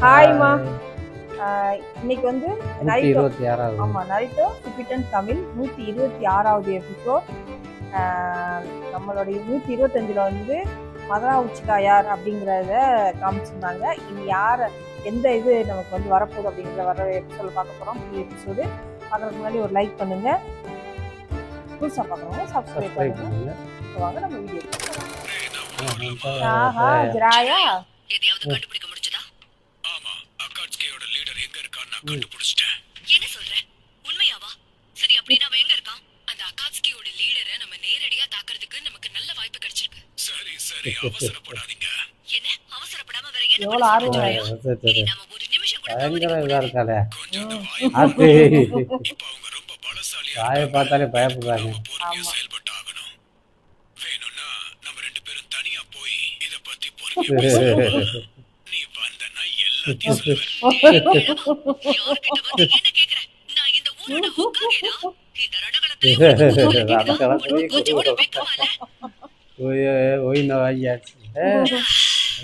ஹாய்மா. Hi. இன்னைக்கு வந்து 126வது. ஆமாம், நைட்டோ சுபிட்டன் தமிழ் 126வது எபிசோட். நம்மளுடைய 125ல் வந்து மகா உச்சிகா யார் அப்படிங்கிறத காமிச்சிருந்தாங்க. இனி யார் எந்த இது நமக்கு வந்து வரப்போகுது அப்படிங்கிறத வர எபிசோட பார்க்க போகிறோம். புதிய எபிசோடு பார்க்குறதுக்கு முன்னாடி ஒரு லைக் பண்ணுங்க, புதுசாக பார்க்குறவங்க சப்ஸ்கிரைப் பண்ணுங்க. வாங்க நம்ம வீடியோ ஜராயா எதையாவது கண்டுபிடிக்க முடிஞ்சதா? ஆமா, அகாட்ஸ்கேயோட லீடர் எங்க இருக்கான்னு நான் கண்டுபிடிச்சிட்டேன். என்ன சொல்ற? உண்மையாவா? சரி, அப்படினா அவன் எங்க இருக்கான்? அந்த அகாட்ஸ்கேயோட லீடரை நம்ம நேரடியா தாக்குறதுக்கு நமக்கு நல்ல வாய்ப்பு கிடைச்சிருக்கு. சரி சரி, அவசரப்படாதீங்க. என்ன அவசரப்படாம வேற என்ன எவ்வளவு ஆர்வம் இனி நாம ஒரு நிமிஷம் கூட பயங்கர இதா இருக்காளே. கொஞ்சம் அந்த ஆத்தி. இப்ப அவங்க ரொம்ப பலசாலியா வாயை பார்த்தாலே பயப்படுறாங்க. பொறுமையா செயல்பட்டு ஆகணும். வேணும்னா நம்ம ரெண்டு பேரும் தனியா போய் இத பத்தி பொறுமையா பேசலாம். நீ வந்தனா எல்லாத்தையும் சொல்லுவேன். யார்கிட்ட வந்து என்ன கேக்குற? நான் இந்த ஊரோட ஹோக்காகேடா. இந்த ரணகளத்திலே கொஞ்சம் கூட வெக்கமா இல்ல? ஓய் நவாயாச்சு.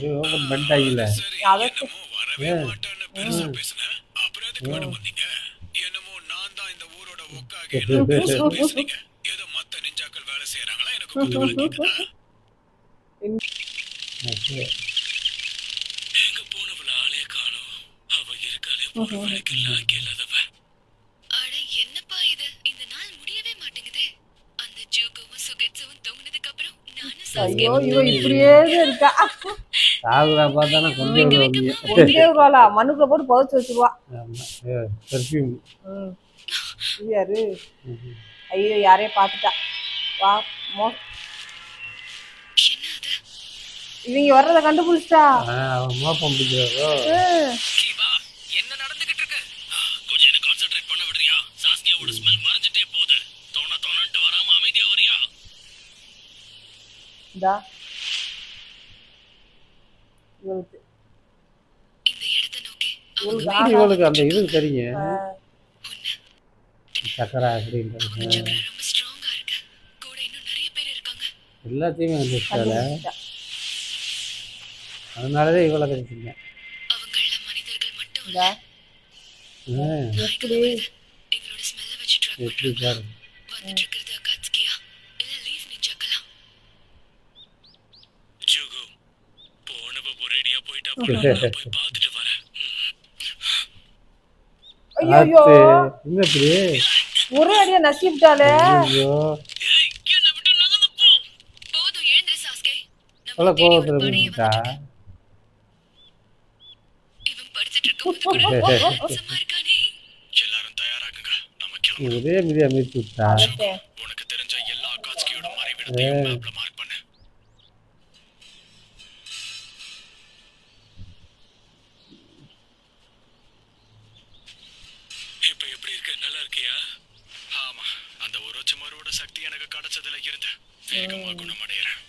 ஓபன் பண்ணிட்டாங்கல. என்னமோ வரவே மாட்டான்னு பெருசா பேசுனேன். அப்புறம் எதுக்கு மேடம் வந்தீங்க? என்னமோ நான் தான் இந்த ஊரோட ஹோக்காகேடா பேசுறீங்க. ஏதோ மத்த நிஞ்சாக்கள் வேலை செய்யறாங்களா? எனக்கு குதூகல கேக்குதா? எங்க போனவள ஆளே காணோம். அவ இருக்காளே ஒரு வேலைக்கு லாக்கே இல்லாதவ. அட என்னப்பா இது? இந்த நாள் முடியவே மாட்டேங்குதே. அந்த ஜூகவும் சுகெட்ஸும் தூங்குனதுக்கு அப்புறம் நானும் ஐயோ இவ இப்படியே இருக்கா. சாகுரா பார்த்தானா கொஞ்சம் வருவாளா, மண்ணுக்குள்ள போட்டு புதைச்சு வச்சிருவா. பெர்ஃப்யூம். யாரு? ஐயோ யாரையும் பார்த்துட்டா. வா இவங்க வர்றத கண்டுபிடிச்சிட்டா. அவன் மோப்பம் பிடிக்கிறதோ. என்ன நடந்துகிட்டு இருக்கு? கொஞ்சம் என்ன கான்சென்ட்ரேட் பண்ண விடுறியா? சாஸ்கியாவோட ஸ்மெல் மறைஞ்சிட்டே போகுது. தோணட்டு வராம அமைதியா வரியா? இந்தா இந்த இடத்தை நோக்கி இவளுக்கு அந்த இது தெரியும். சக்கரா அப்படின்றது ரொம்ப ஸ்ட்ராங்கா இருக்கு. கூட இன்னும் நிறைய பேர் இருக்காங்க. எல்லாத்தையுமே வந்துட்டால. அதனாலதான் இவ்வளவு கிடைச்சிங்க. அவங்க எல்லாம் மனிதர்கள் மட்டும் இல்ல. எப்படி எங்களோட ஸ்மெல்ல வச்சு ட்ராக் எப்படி பாரு. வந்துட்டு இருக்கிறது அகாட்ஸ்கியா இல்ல லீஃப் நிஞ்சாக்களா? ஜூகு போனவ ஒரேடியா போயிட்டா. போய் பார்த்துட்டு வரேன். ஐயோ என்ன இப்படி ஒரே அடியா நசிட்டாலே. ஐயோ என்ன விட்டு நகர்ந்து போ. போதும் எழுந்திரு சாஸ்கே. அவ்வளோ கோவத்தில் இருந்துட்டா. இவன் படுத்துட்டு இருக்கும்போது கூட சும்மா இருக்கானே. எல்லாரும் தயாராகுங்க, நம்ம கிளம்பணும். ஒரே மீதியா மீச்சு விட்டா. உனக்கு தெரிஞ்ச எல்லா அகாட்ஸ்கியோட மறைவிடத்தையும் மேப்ல மார்க் பண்ணு. இப்ப எப்படி இருக்கு? நல்லா இருக்கியா? ஆமா, அந்த ஒரோச்சமாரோட சக்தி எனக்கு கிடைச்சதுல இருந்து வேகமா குணமடைறேன்.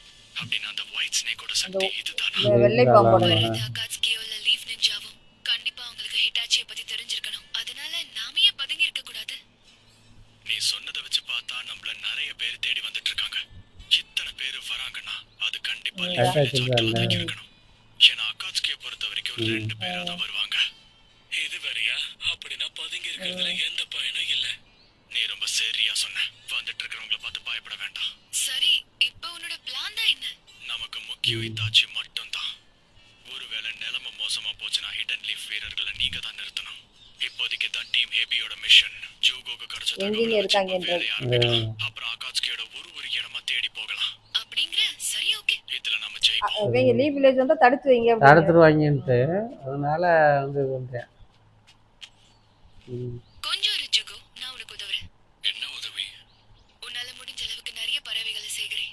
அப்படின்னா அந்த ஒயிட் ஸ்னேக்கோட சக்தி இதுதானா? வெள்ளை பாம்போட அகாட்ஸ்கியோல லீஃப் நிஞ்சாவும் கண்டிப்பா உங்களுக்கு ஹிட்டாச்சியை பத்தி தெரிஞ்சிருக்கணும். அதனால நாம ஏன் பதுங்கி இருக்க கூடாது? நீ சொன்னதை வச்சு பார்த்தா நம்மள நிறைய பேர் தேடி வந்துட்டு இருக்காங்க. இத்தனை பேர் வராங்கன்னா அது கண்டிப்பா இருக்கணும். ஏன்னா அகாட்ஸ்கியை பொறுத்த வரைக்கும் 2 பேரா தான் வருவாங்க. இது வேறையா? அப்படின்னா பதுங்கி இருக்கிறதுல எந்த பயனும் இல்ல. நீ ரொம்ப சரியா சொன்ன. வந்துட்டு இருக்கிறவங்கள பார்த்து பயப்பட வேண்டாம். சரி, இப்போ உன்னோட பிளான் தான் என்ன? நமக்கு முக்கியம் இத்தாச்சி மட்டும் தான். ஒருவேளை நிலைமை மோசமா போச்சுன்னா ஹிடன் லீஃப் வீரர்களை நீங்க தான் நிறுத்தணும். இப்போதைக்கு தான் டீம் ஹேபியோட மிஷன். ஜூகோக்கு கிடைச்ச எங்க இருக்காங்கன்றது. அப்புறம் அகாட்ஸ்கியோட ஒரு இடமா தேடி போகலாம். அப்படிங்கற சரி, ஓகே. இதுல நம்ம ஜெயிப்போம். அவங்க லீ வில்லேஜ் வந்து தடுத்து வைங்க. தடுத்துருவாங்கன்ட்டு அதனால வந்து வந்தேன். கொஞ்சம் இரு ஜுகு, நான் உனக்கு உதவுறேன். என்ன உதவி? உன்னால முடிஞ்ச அளவுக்கு நிறைய பறவைகளை சேகரி.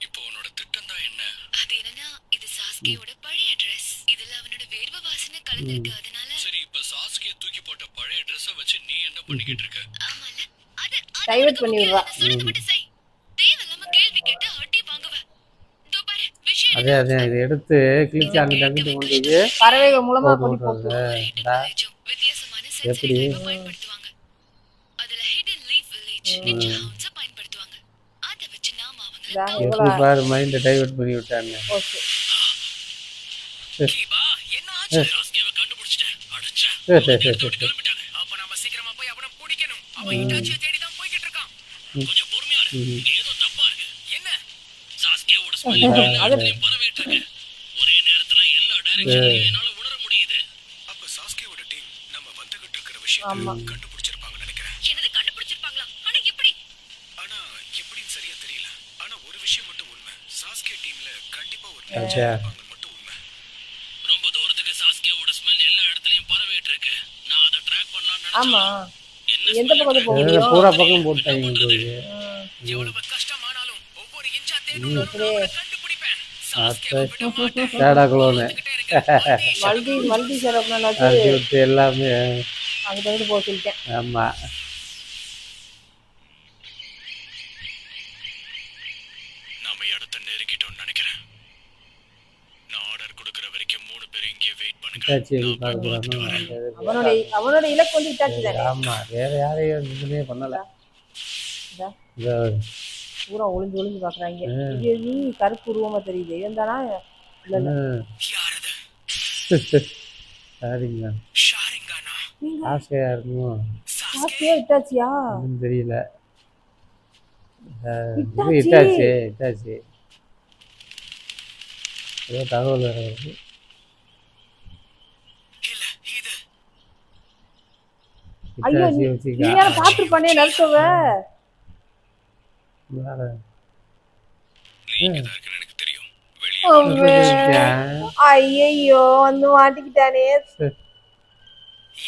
இப்போ உன்னோட திட்டம் தான் என்ன? அது என்னன்னா, இது சாஸ்கேயோட பழைய Dress. இதுல அவனோட வேர்வை வாசனை கலந்திருக்கு. அதனால சரி, இப்ப சாஸ்கே தூக்கி போட்ட பழைய Dress வச்சு நீ என்ன பண்ணிக்கிட்டு இருக்க? ஆமால, அது டைவர்ட் பண்ணி விடுறா. சொல்றது மட்டும் செய். தேவையில்லாம கேள்வி கேட்டு அடி வாங்குவ. தோ பாரு, விஷயம் அதே இதை எடுத்து கிளிக் அங்கிட்டு அங்கிட்டு கொண்டு போய் பறவைகள் மூலமா கொண்டு போகுது. வித்தியாசமான எப்படி? சென்சரி பயன்படுத்துவாங்க. அதுல hidden leaf village ninja ounces பயன்படுத்துவாங்க. அத வச்சு நாம அவங்கள எப்படி பாரு மைண்டை டைவர்ட் பண்ணி விட்டாங்க. ஓகே கீபா என்ன ஆச்சு? சாஸ்கேவை கிளம்பிட்டாங்க. அப்ப நாம சீக்கிரமா போய் அவனை பிடிக்கணும். அவன் ஹிட்டாச்சியை தேடி தான் போய்கிட்டு இருக்கான். கொஞ்சம் பொறுமையா இரு. இங்க ஏதோ தப்பா இருக்கு. என்ன? சாஸ்கேவோட ஸ்மெல் எல்லா இடத்துலயும் பரவிட்டு இருக்கு. ஒரே நேரத்துல எல்லா டைரக்ஷன்லயும் என்னால உணர முடியுது. அப்ப சாஸ்கேவோட டீம் நம்ம வந்துகிட்டு இருக்கிற விஷயத்தை கண்டுபிடிச்சிருப்பாங்கன்னு நினைக்கிறேன். என்னது கண்டுபிடிச்சிருப்பாங்களா? ஆனா எப்படி? ஆனா எப்படின்னு சரியா தெரியல. ஆனா ஒரு விஷயம் மட்டும் உண்மை. சாஸ்கே டீம்ல கண்டிப்பா ஒரு இருப்பாங்க மட்டும் உண்மை. ரொம்ப தூரத்துக்கு சாஸ்கேவோட ஸ்மெல் எல்லா இடத்துலயும் பரவிட்டு இருக்கு. நான் அதை ட்ராக் பண்ணலாம்னு ஆமா நினைச்சேன். எந்த பக்கத்து போக முடியும்? பூரா பக்கம் போட்டாங்க போய். எவ்வளவு கஷ்டமானாலும் ஒவ்வொரு இன்ச்சா தேடணும். நான் அவனை கண்டுபிடிப்பேன். சாஸ்கேவை அத்தை விட மாட்டேன். சேடா குளோனு மல்டி செலவுனாச்சு அரிசி விட்டு எல்லாமே. அங்கிட்ட இருந்து போக சொல்லிட்டேன். ஆமா நாம இடத்தை நெருங்கிட்டோம்னு நினைக்கிறேன். நான் ஆர்டர் கொடுக்கிற வரைக்கும் 3 பேரும் இங்கே வெயிட் பண்ணுங்க. ஹிட்டாச்சி எப்படி பார்க்குறானோ அவனோட இலக்கு வந்து ஹிட்டாச்சி தானே. ஆமா வேற யாரையும் இதுலயே பண்ணல. இந்த பூரா ஒளிஞ்சு ஒளிஞ்சு பாக்குறாங்க. இது கருப்பு உருவமா தெரியுது. இருந்தானா இல்ல இல்ல யார் அது? சரிங்க ஷாரிங்கானா? ஆசையா இருக்குமோ சாஸ்கே ஹிட்டாச்சியா? ஒன்றும் தெரியல. இது ஹிட்டாச்சி ஹிட்டாச்சி ஏதோ தகவல் வேற வருது. இல்ல இது. ஐயோ ஹிட்டாச்சி நீ வச்சுக்கா யாரும் பாத்துருப்பானே நல்சவ. வேற நீ இங்க தான் இருக்கேன்னு எனக்கு தெரியும். வெளியே ஐயோ வந்து மாட்டிக்கிட்டானே.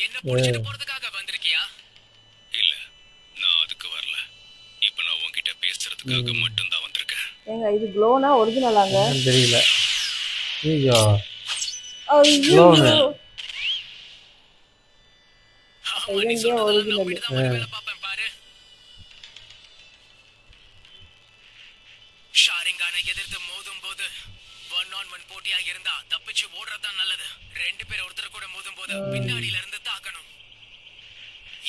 என்ன புடிச்சிட்டு போறதுக்காக வந்திருக்கியா? இல்ல நான் அதுக்கு வரல. இப்போ நான் உன்கிட்ட பேசுறதுக்காக மட்டும் தான் வந்திருக்கேன். ஏங்க இது க்ளோனா ஒரிஜினலாங்க? என்னன்னு தெரியல. ஐயோ ஐயோ க்ளோனு. ஆமா, நீ சொன்னதெல்லாம் நம்பிட்டு தான் ஒரு வேலை பார்ப்பேன் பாரு. ஷாரிங்கானை எதிர்த்து மோதும் போது 1-on-1 போட்டியா இருந்தா தப்பிச்சு ஓடுறதுதான் நல்லது. 2 பேர் ஒருத்தர் கூட மோதும் போது பின்னாடியில இருந்து தாக்கணும்.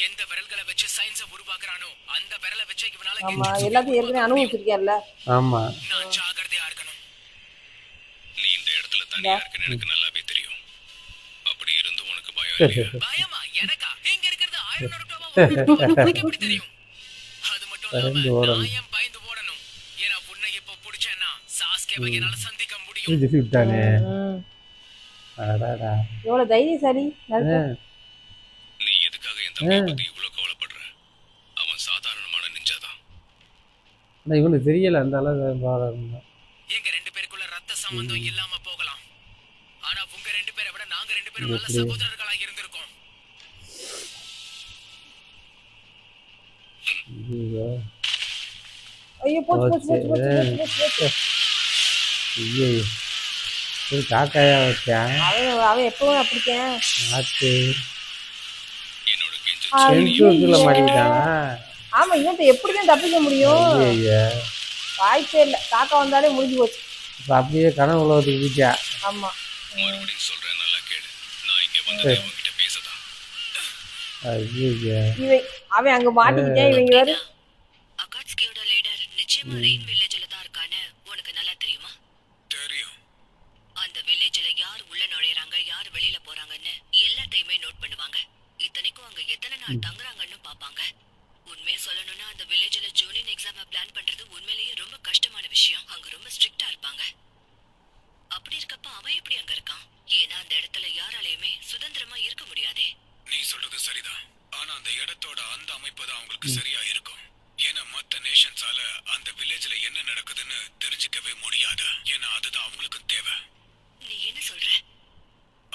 எந்த விரல்களை வச்சு சயின்ஸ உருவாக்குறானோ அந்த விரலை வச்சு இவனால ஆமா எல்லாத்தையும் ஏற்கனவே அனுபவிச்சிருக்கேன்ல. ஆமா நான் ஜாகிரதையா இருக்கணும். நீ இந்த இடத்துல தனியா இருக்கன்னு எனக்கு நல்லாவே தெரியும். அப்படி இருந்தும் உனக்கு பயம் இல்லையா? பயமா? எனக்கா? இங்க இருக்கிறது 1000 நருட்டோவா உனக்கு எப்படி தெரியும்? அது மட்டும் இல்லாம நான் ஏன் பயந்து ஓடணும்? ஏன்னா உன்னை இப்போ பிடிச்சேன்னா சாஸ்கேவை என்னால சந்திக்க முடியும். இது ஃபிட்டானே. அடடா எவ்வளவு தைரியசாலி நல்சவ. நீ எதுக்காக என் தம்பியை பத்தி இவ்வளவு கவலைப்படுற? அவன் சாதாரணமான நிஞ்சாதான். ஆனா இவனுக்கு தெரியல அந்த அளவுக்கு பாடம். எங்க 2 பேருக்குள்ள ரத்த சம்பந்தம் இல்லாம போகலாம். ஆனா உங்க 2 பேரை விட நாங்க 2 பேரும் நல்ல சகோதரர்களா இருந்திருக்கோம். ஐயோ ஐயோ போச்சு போச்சு போச்சு போச்சு போச்சு போச்சு. ஐயோ இது காக்காயா வச்சான். அவன் எப்பவும் அப்படித்தான். ஆத்து என்னோட சென்சூர்ல மாட்டிக்கிட்டானா? ஆமா இவன் எப்படிதான் தப்பிக்க முடியும்? ஐயா வாய்ப்பே இல்ல. காக்கா வந்தாலே முடிஞ்சு போச்சு. இப்போ அப்படியே கனவு உலகத்துக்கு போச்சா? ஆமா மறுபடியும் சொல்றேன், நல்லா கேளு. நான் இங்க வந்ததே உன்கிட்ட பேசதான். ஐயோ அவன் அங்க மாட்டிக்கிட்டேன். இவங்க வேற அகாட்ஸ்கியோட லீடர் நிச்சயமா ரெயின் வில்லேஜ்ல தான் இருக்கான்னு உனக்கு நல்லா தெரியுமா? தெரியும். அந்த வில்லேஜ்ல யார் உள்ள நுழையறாங்க, யார் வெளியில போறாங்கன்னு எல்லாத்தையுமே நோட் பண்ணுவாங்க. இத்தனைக்கும் அங்க எத்தனை நாள் தங்குறாங்கன்னு பாப்பாங்க. உண்மையை சொல்லணும்னா அந்த வில்லேஜ்ல ஜூனியர் எக்ஸாம பிளான் பண்றது உண்மையிலேயே ரொம்ப கஷ்டமான விஷயம். அங்க ரொம்ப ஸ்ட்ரிக்ட்டா இருப்பாங்க. அப்படி இருக்கப்ப அவன் எப்படி அங்க இருக்கான்? ஏன்னா அந்த இடத்துல யாராலையுமே சுதந்திரமா இருக்க முடியாதே. நீ சொல்றது சரிதான். ஆனா அந்த இடத்தோட அந்த அமைப்பு தான் அவங்களுக்கு சரியா இருக்கும். ஏன்னா மத்த நேஷன்ஸால அந்த வில்லேஜ்ல என்ன நடக்குதுன்னு தெரிஞ்சுக்கவே முடியாது. ஏன்னா அதுதான் அவங்களுக்கும் தேவை. நீ என்ன சொல்ற?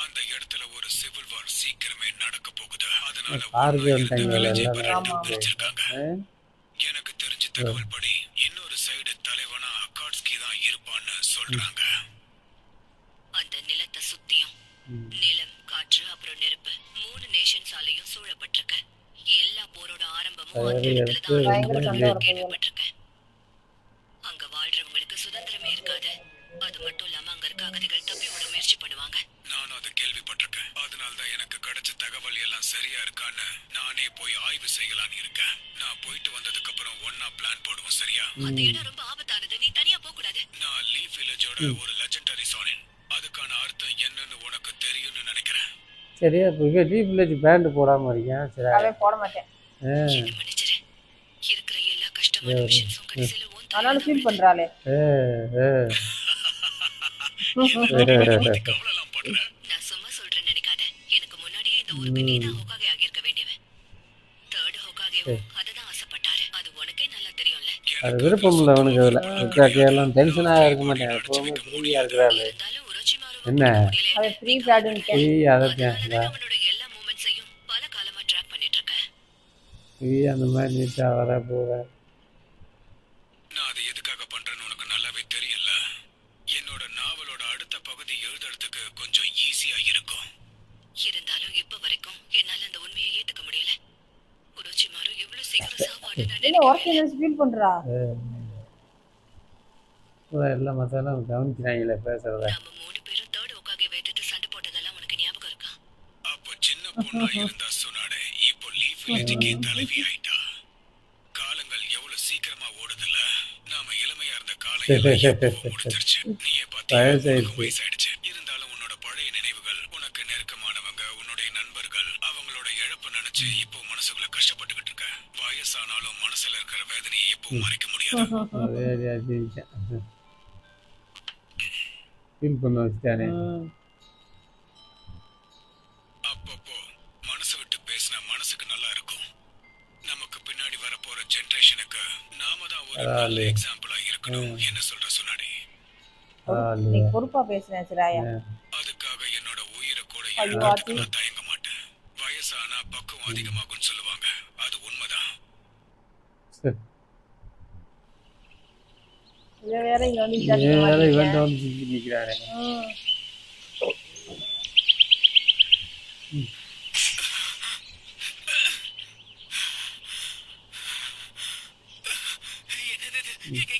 அந்த இடத்துல ஒரு சிவில் வார் சீக்கிரமே நடக்க போகுது. அதனால எனக்கு தெரிஞ்ச தகவல் படி இன்னொரு சைடு தலைவனா அகாட்ஸ்கி தான் இருப்பான்னு சொல்றாங்க. அந்த நிலத்தை சுத்தியும் நிலம், காற்று, அப்புறம் நெருப்பு 3 நேஷன்ஸாலையும் சூழப்பட்டிருக்கு. எல்லா போரோட ஆரம்பமும் அந்த இடத்துல தான் கேள்விப்பட்டிருக்கேன். அங்க வாழ்றவங்களுக்கு சுதந்திரமே இருக்காது. அது மட்டும் இல்லாம அங்க இருக்க அகதிகள் தப்பி ஓட முயற்சி பண்ணுவாங்க. நானும் அதை கேள்விப்பட்டிருக்கேன். அதனால்தான் எனக்கு கிடைச்ச தகவல் எல்லாம் சரியா இருக்கான்னு நானே போய் ஆய்வு செய்யலான்னு இருக்கேன். நான் போயிட்டு வந்ததுக்கு அப்புறம் ஒன்னா பிளான் போடுவோம், சரியா? அந்த இடம் ரொம்ப ஆபத்தானது. நீ தனியா போக கூடாது. நான் லீஃப் வில்லேஜோட ஒரு லெஜெண்டரி சோனின். அதுக்கான அர்த்தம் என்னன்னு உனக்கு தெரியும்னு நினைக்கிறேன். சரி அப்போ டி வில்லேஜ் பேண்டு போடாமல் இருக்கேன் சரி. அவன் போட மாட்டேன். என்ன மன்னிச்சிரு. இருக்கிற எல்லா கஷ்டமான விஷயமும் கடைசியில உன் தலையில அதனால தான் ஃபீல் விழுது. பண்றாளே. கவலைலாம் பண்ற? நான் சும்மா சொல்றேன்னு நினைக்காத. எனக்கு முன்னாடியே இந்த ஊருக்கு நீதான் ஹோகாகே ஆகியிருக்க வேண்டியவன். தேர்ட் ஹோகாகேவும் அததான் ஆசைப்பட்டாரு. அது உனக்கே நல்லா தெரியும்ல. அது விருப்பம் இல்லை அவனுக்கு அதில் உட்காட்டியெல்லாம் டென்ஷனாக இருக்க மாட்டேன் எப்போவுமே ஃப்ரீயாக இருக்கிறாள். இருந்தாலும் உரோச்சிமாருவை என்ன பிடிக்க முடியலையே. அவன் ஃப்ரீ பேடுன்ட்டேன். ஃப்ரீ அதை அதனாலதான் அவனோட எல்லா மூமெண்ட்ஸையும் பல காலமா ட்ராக் பண்ணிட்டு இருக்க. ஃப்ரீ அந்த மாதிரி நீட்டாக வர போகிற. நான் அதை எதுக்காக பண்றேன்னு உனக்கு நல்லாவே தெரியல. என்னோட நாவலோட அடுத்த பகுதி எழுதுறதுக்கு கொஞ்சம் ஈஸியா இருக்கும். இருந்தாலும் இப்ப வரைக்கும் என்னால அந்த உண்மையை ஏத்துக்க முடியல. உரோச்சிமாரு இவ்வளவு சீக்கிரம் சாவான்னு நான் என்ன ஒர்க் நினைக்கவே இல்ல. என்ன ஃபீல் பண்றா? எல்லாம் மற்றெல்லாம் கவனிக்கிறாங்களே பேசுகிறத. நாம 3 பேரும் தேர்ட் ஹோகாகேவை எதிர்த்து சண்டை போட்டதெல்லாம் உனக்கு ஞாபகம் இருக்கா? அப்போ சின்ன பொண்ணா இருந்தா சொன்னாடே, இப்போ லீஃப் வில்லேஜுக்கே தலைவி ஆயிட்டா. காலங்கள் எவ்வளவு சீக்கிரமா ஓடுதுல்ல. நாம இளமையா இருந்த காலம் எல்லாம் எப்பவோ முடிஞ்சிருச்சு. நீயே பாத்தியா, உனக்கு வயசாயிடுச்சு. இருந்தாலும் உன்னோட பழைய நினைவுகள், உனக்கு நெருக்கமானவங்க, உன்னுடைய நண்பர்கள், அவங்களோட இழப்பு நினைச்சு இப்போ மனசுக்குள்ள கஷ்டப்பட்டுக்கிட்டு இருக்க. வயசானாலும் மனசுல இருக்கிற வேதனையை எப்பவும் மறைக்க முடியாது. ஃபீல் பண்ண வச்சுட்டானே. அப்பப்போ மனசு விட்டு பேசினா மனசுக்கு நல்லா இருக்கும். நமக்கு பின்னாடி வர போற ஜெனரேஷனுக்கு நாம தான் ஒரு நல்ல எக்ஸாம்பிளா இருக்கணும். என்ன சொல்ற சொன்னாடி? நீ பொறுப்பா பேசுறேன் சிராயா. அதுக்காக என்னோட உயிரை கூட ஐயோ, இழக்கிறதுக்கு நான் தயங்க மாட்டேன். வயசானா பக்குவம் அதிகமாகும்னு சொல்லுவாங்க. அது உண்மைதான். இதை வேற இங்க வந்து இவன்ட்ட வந்து சிக்கி நிற்கிறானே.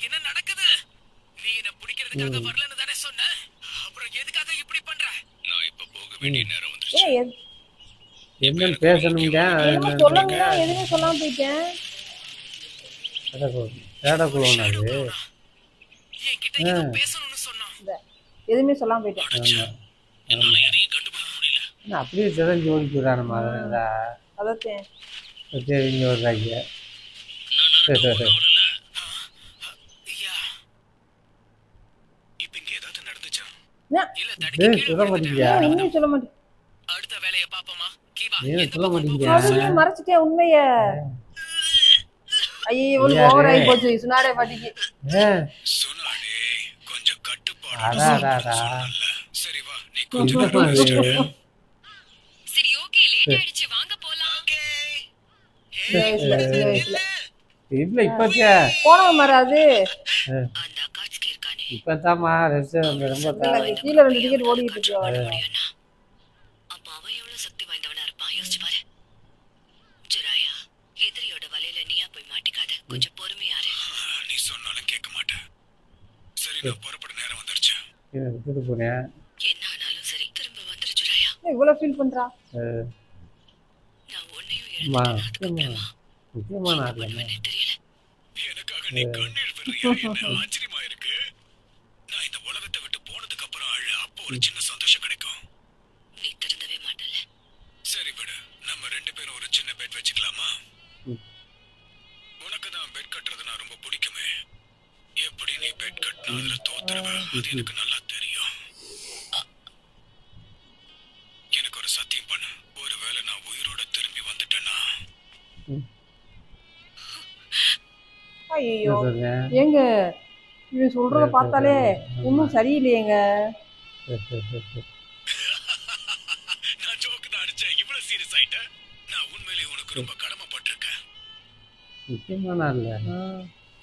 என்ன நடக்குது? நீ என்ன பிடிக்கிறதுக்காக வரலன்னு தானே சொன்ன. அப்புறம் எதுக்காக இப்படி பண்ற? நான் இப்ப போக வேண்டிய நேரம் வந்துருச்சு. என்னன்னு பேசணுங்க. சொல்லுங்க, எதுவுமே சொல்லாம போயிட்டேன். தேடக்குள்ள அது என்கிட்ட ஏதோ பேசணும்னு சொன்னான். எதுவுமே சொல்லாம போயிட்டேன். என்னால எதையும் கண்டுபிடிக்க முடியல. அப்படியே சிதஞ்சு ஓடி போயிடானமா அதா. அதான் சரி இங்கே வர்றாங்க. இப்ப இங்க ஏதாவது நடந்துச்சா? என்ன? இல்ல தடுக்கி கீழே சொல்ல மாட்டீங்க. உண்மையை சொல்ல மாட்டேன். அடுத்த வேலையை பாப்போமா? கீவா, ஏன் சொல்ல மாட்டீங்க? அதுலயே மறைச்சிட்டே உண்மைய. ஐயோ, இவளுக்கு ஓவர் ஆகி போச்சு சுனாடே பாட்டிக்கு. சுனாடே கொஞ்சம் கட்டுப்பாடு. அடாடாடா. சரி வா, நீ சரி ஓகே, லேட் ஆயிடுச்சு, வாங்க போலாம். ஓகே. சின்ன வயசுல இல்ல இப்பத்தியா போனவன் மறாது. அந்த அக்காட்ஸ்க்கு இருக்கானே. இப்பதாம்மா ரெஸ்ட் ரொம்ப கீழே 2 டிக்கெட் ஓடிட்டு இருக்கு. அப்ப அவன் எவ்வளவு சக்தி வாய்ந்தவனா இருப்பான் யோசிச்சு பாரு. ஜுராயா, எதிரியோட வலையில நீயா போய் மாட்டிக்காத. கொஞ்சம் பொறுமையாரு. நீ சொன்னாலும் கேட்க மாட்டேன். சரி, நான் புறப்பட நேரம் வந்துருச்சு. விட்டுட்டு போனேன். என்ன ஆனாலும் சரி, திரும்ப வந்துரு ஜுராயா. இவ்வளவு ஃபீல் பண்றா. நான் உன்னையும் இழந்துட்டேன். முக்கியமான ஆள் தெரியல. எனக்காக நீ கண்ணீர் விடுறியா? என்ன ஆச்சரியமா இருக்கு. நான் இந்த உலகத்தை விட்டு போனதுக்கு அப்புறம் அழு. அப்போ ஒரு சின்ன சந்தோஷம் கிடைக்கும். நீ திருந்தவே மாட்டல. சரி விடு, நம்ம 2 பேரும் ஒரு சின்ன பெட் வச்சுக்கலாமா? உனக்கு தான் பெட் கட்டுறதுனா ரொம்ப பிடிக்குமே. எப்படி நீ பெட் கட்டினா அதுல தோத்துருவ, அது எனக்கு நல்லா தெரியும். எனக்கு ஒரு சத்தியம் பண்ணு. ஒருவேளை நான் உயிரோட திரும்பி வந்துட்டேன்னா ஐயோ ஏங்க, இவன் சொல்றத பார்த்தாலே ஒன்றும் சரியில்லையேங்க. நான் ஜோக்கு தான் அடிச்சேன். இவ்வளவு சீரியஸ் ஆயிட்ட? நான் உண்மையிலேயே உனக்கு ரொம்ப கடமைப்பட்டிருக்கேன். முக்கியமான ஆள்.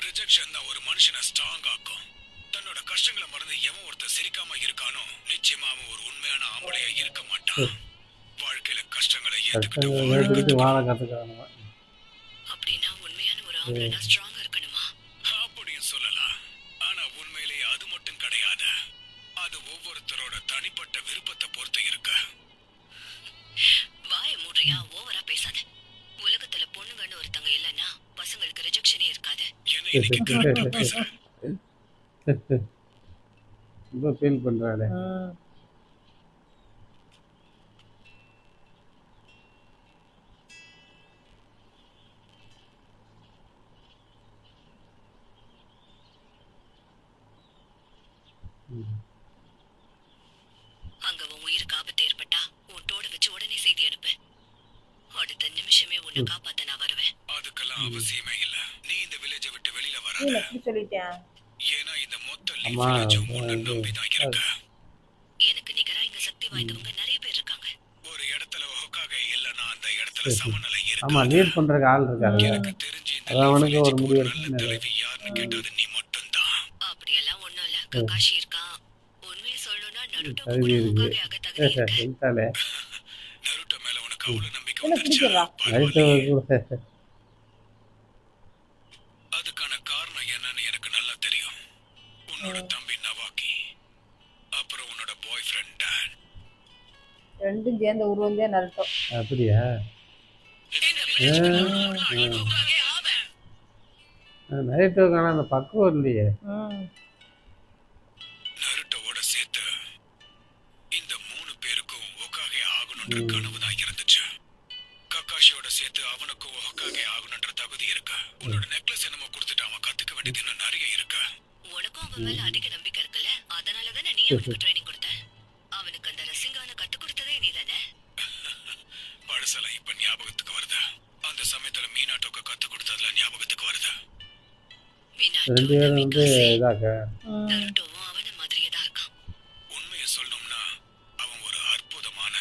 ரிஜெக்ஷன் தான் ஒரு மனுஷனை ஸ்ட்ராங் ஆக்கும். தன்னோட கஷ்டங்களை மறந்து எவன் ஒருத்தர் சிரிக்காம இருக்கானோ நிச்சயமா அவன் ஒரு உண்மையான ஆம்பளையா இருக்க மாட்டான். வாழ்க்கையில கஷ்டங்களை ஏத்துக்கிட்டு வாழ கத்துக்கிறானுங்க. அப்படின்னா உண்மையான ஒரு ஆம்பளைனா ஸ்ட்ராங்கா இருக்கணுமா? அப்படியும் சொல்லலாம். ஆனா உண்மையிலேயே அது மட்டும் கிடையாது. அது ஒவ்வொருத்தரோட தனிப்பட்ட விருப்பத்தை பொறுத்து இருக்கு. வாய மூடுறியா? ஓவரா பேசாத. உலகத்துல பொண்ணுங்கன்னு ஒருத்தங்க இல்லைன்னா பசங்களுக்கு ரிஜெக்ஷனே இருக்காது. என்ன இன்னைக்கு கரெக்டா பேசுற? ரொம்ப ஃபீல் பண்றாளே. ம். அங்க உன் உயிருக்கு ஆபத்து ஏற்பட்டா உன் தோட வச்சு உடனே செய்தி அனுப்பு. அடுத்த நிமிஷமே உன்னை காப்பாத்த நான் வருவேன். அதுக்கெல்லாம் அவசியமே இல்ல. நீ இந்த வில்லேஜை விட்டு வெளியில நீ வராத. எப்படி சொல்லிட்டேன்? ஏன்னா இந்த மொத்த ஆமா வில்லேஜும் உன்னை இது நம்பி தான் இருக்கு. எனக்கு நிகரா இங்க சக்தி வாய்ந்தவங்க நிறைய பேர் இருக்காங்க. ஒரு இடத்துல ஹோக்காக இல்லனா அந்த இடத்துல சரி. சமநிலை ஆமாம் இருக்கு. லீட் பண்ணுறதுக்கு ஆள் இருக்காது. எனக்கு தெரிஞ்சு இந்த அது அவனுக்கு ஒரு வில்லேஜுக்கு முடிவு ஒரு நல்ல இருக்குன்னு தலைவி யாருன்னு கேட்டது நீ மட்டும்தான். அப்படியெல்லாம் ஒண்ணும் இல்ல. ககாஷி இருக்கா. உண்மையை சொல்லணும்னா நருட்டோ தகுதி கூட இருக்கு. ஹோக்காக ஆக தகுதி இருக்கு. சொல்லிட்டாலே நருட்டோ மேல உனக்கு அவ்வளவு நம்பிக்கை என்ன வந்துருச்சா? பிடிக்கிறா? நைட்டு பரவாயில்லையே. கூட அதுக்கான காரணம் என்னன்னு எனக்கு நல்லா தெரியும். உன்னோட தம்பி நவாக்கி, அப்புறம் உன்னோட பாய் ஃப்ரெண்ட் டான். ரெண்டும் சேர்ந்த உருவம் தான் நருட்டோ. அப்படியா? நைட்டுக்கான அந்த பக்குவம் இல்லையே. நருட்டோவோட சேர்த்து இந்த 3 பேருக்கும் ஹோக்காகே ஆகணும்ன்ற கனவு தான் இருந்துச்சு. ககாஷியோட சேர்த்து அவனுக்கும் ஹோக்காகே ஆகணும்ன்ற தகுதி இருக்கு. உன்னோட நெக்லஸ் என்னமோ கொடுத்துட்டு அவன் கத்துக்க வேண்டியது இன்னும் நிறைய இருக்கு. உனக்கும் அவன் மேல அதிக நம்பிக்கை இருக்குல்ல, அதனால தானே நீ அவனுக்கு ட்ரைனிங் கொடுத்த. அவனுக்கு அந்த ரசிங்கான கத்து கொடுத்ததே நீ தானே. பழசெல்லாம் இப்ப ஞாபகத்துக்கு வருது. அந்த சமயத்துல மீனாட்டோக்கு கத்து கொடுத்ததுல ஞாபகத்துக்கு வருது. ரெண்டு பேரும் வந்து இதாக்க நருட்டோவும் அவன மாதிரியே தான் இருக்கான். உண்மையை சொல்லணும்னா அவன் ஒரு அற்புதமான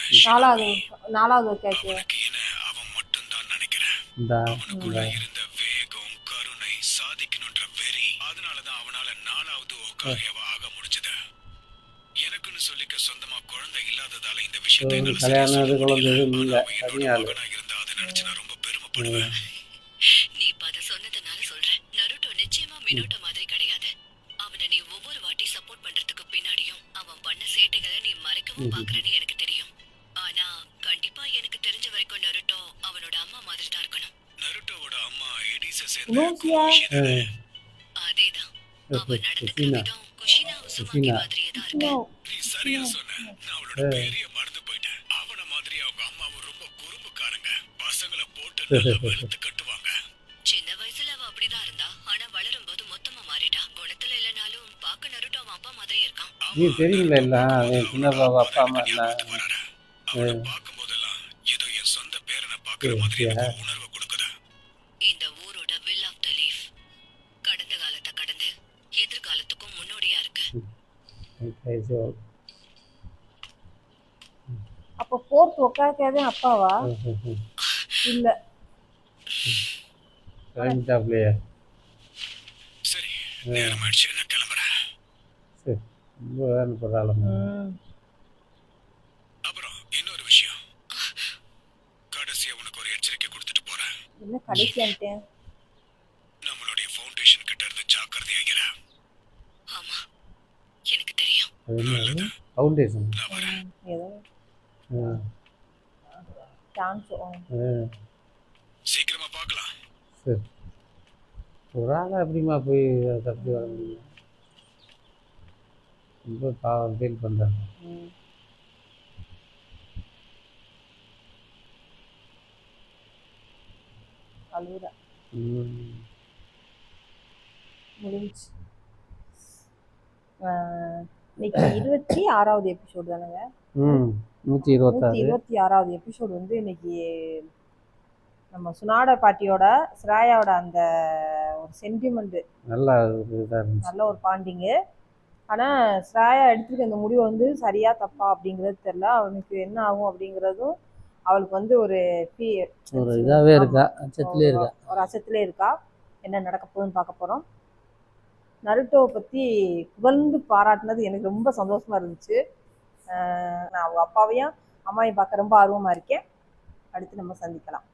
நாலாவது கேட்க அவனுக்கு என்ன அவன் மட்டும்தான் நினைக்கிறேன். இந்த அவனுக்குள்ள இருந்த வேகம், கருணை, சாதிக்கணும்ன்ற வெறி, அதனாலதான் அவனால 4வது ஹோக்காகேவா ஆக முடிஞ்சது. எனக்குன்னு சொல்லிக்க சொந்தமா குழந்தை இல்லாததால இந்த விஷயத்தை என்னால சரியா கல்யாணம் சொல்ல இது குழந்தை முடியல. எதுவும் ஆனா இல்லை, அவன் என்னோட தனியாள். மகனா இருந்தா அதை நினைச்சு நான் ரொம்ப பெருமைப்படுவேன். நீ இப்ப அதை சொன்னதுனால சொல்றேன். நருட்டோ நிச்சயமா மினோட்டோ மாதிரி கிடையாது. அவனை நீ ஒவ்வொரு வாட்டி சப்போர்ட் பண்றதுக்கு பின்னாடியும் அவன் பண்ண சேட்டைகளை நீ மறைக்கவும் பாக்குறேன்னு எனக்கு தெரியும். ஆனா கண்டிப்பா எனக்கு தெரிஞ்ச வரைக்கும் நருட்டோ அவனோட அம்மா மாதிரி தான் இருக்கணும். நருட்டோவோட அம்மா எடிஸை சேர்ந்த லூசியா? குஷி தானே? அதேதான். அவன் நடந்துக்கிற குஷினா. விதம் குஷினா உசுமாக்கி குஷினா. மாதிரியே தான் இருக்கு. நீ சரியா சொன்ன. நான் அவளோட பேரையே மறந்து போயிட்டேன். அவன மாதிரி அவங்க அம்மாவும் ரொம்ப குறும்புக்காரங்க. பசங்களை போட்டு நல்லா வெளுத்து கட்டுவாங்க. சின்ன வயசுல அவ அப்படிதான் இருந்தா. ஆனா வளரும் போது மொத்தமா மாறிட்டா. குணத்துல இல்லனாலும் பார்க்க நருட்டோ அவன் அப்பா மாதிரியே இருக்கான். நீ தெரியுங்களா இல்லை அவன் சின்ன பாபா அப்பா அம்மா இல்லை. அவனை பார்க்கும் போதெல்லாம் ஏதோ என் சொந்த பேரனை பார்க்கிற மாதிரி எனக்கு ஒரு உணர்வை கொடுக்குது. இந்த ஊரோட வில் ஆஃப் த லீஃப் கடந்த காலத்தை கடந்து எதிர்காலத்துக்கும் முன்னோடியா இருக்கு. அப்போ ஃபோர்த் உட்காக்காதே அப்பாவா? இல்ல கிளம்பிட்டாப்லையே. சரி, நேரம் ஆயிடுச்சு, நான் கிளம்புறேன். சரி ரொம்ப வேணும் போகிறாலும். அப்புறம் இன்னொரு விஷயம், கடைசியா உனக்கு ஒரு எச்சரிக்கை கொடுத்துட்டு போறேன். என்ன கடைசியான்ட்டேன்? நம்மளுடைய ஃபவுண்டேஷன் கிட்ட இருந்து ஜாக்கிரதையாகிற. ஆமா, எனக்கு தெரியும். அது என்ன ஃபவுண்டேஷன்? நான் வரேன். ஏதோ சான்ஸ். சீக்கிரமா பார்க்கலாம். சரி ஒரு ஆளாக எப்படிமா போய் தப்பி வர முடியும்? ரொம்ப பாவம் ஃபீல் பண்ணுறாங்க. அழுகுறா. முடிஞ்சு. இன்னைக்கு 26வது எபிசோடு தானேங்க? 126. 126வது எபிசோடு வந்து இன்னைக்கு நம்ம சுனாட பாட்டியோட ஸ்ராயாவோட அந்த ஒரு சென்டிமெண்ட் நல்லா இதாக இருந்துச்சு. நல்ல ஒரு பாண்டிங்கு. ஆனால் ஸ்ராயா எடுத்துருக்க அந்த முடிவு வந்து சரியா தப்பா அப்படிங்கிறது தெரில. அவனுக்கு என்ன ஆகும் அப்படிங்கிறதும் அவளுக்கு வந்து ஒரு இதாகவே இருக்கா, அச்சத்திலே இருக்கா. ஒரு அச்சத்திலே இருக்கா. என்ன நடக்க போகுதுன்னு பார்க்க போகிறோம். நருட்டோவை பற்றி புகழ்ந்து பாராட்டினது எனக்கு ரொம்ப சந்தோஷமா இருந்துச்சு. நான் அவங்க அப்பாவையும் அம்மாவையும் பார்க்க ரொம்ப ஆர்வமாக இருக்கேன். அடுத்து நம்ம சந்திக்கலாம்.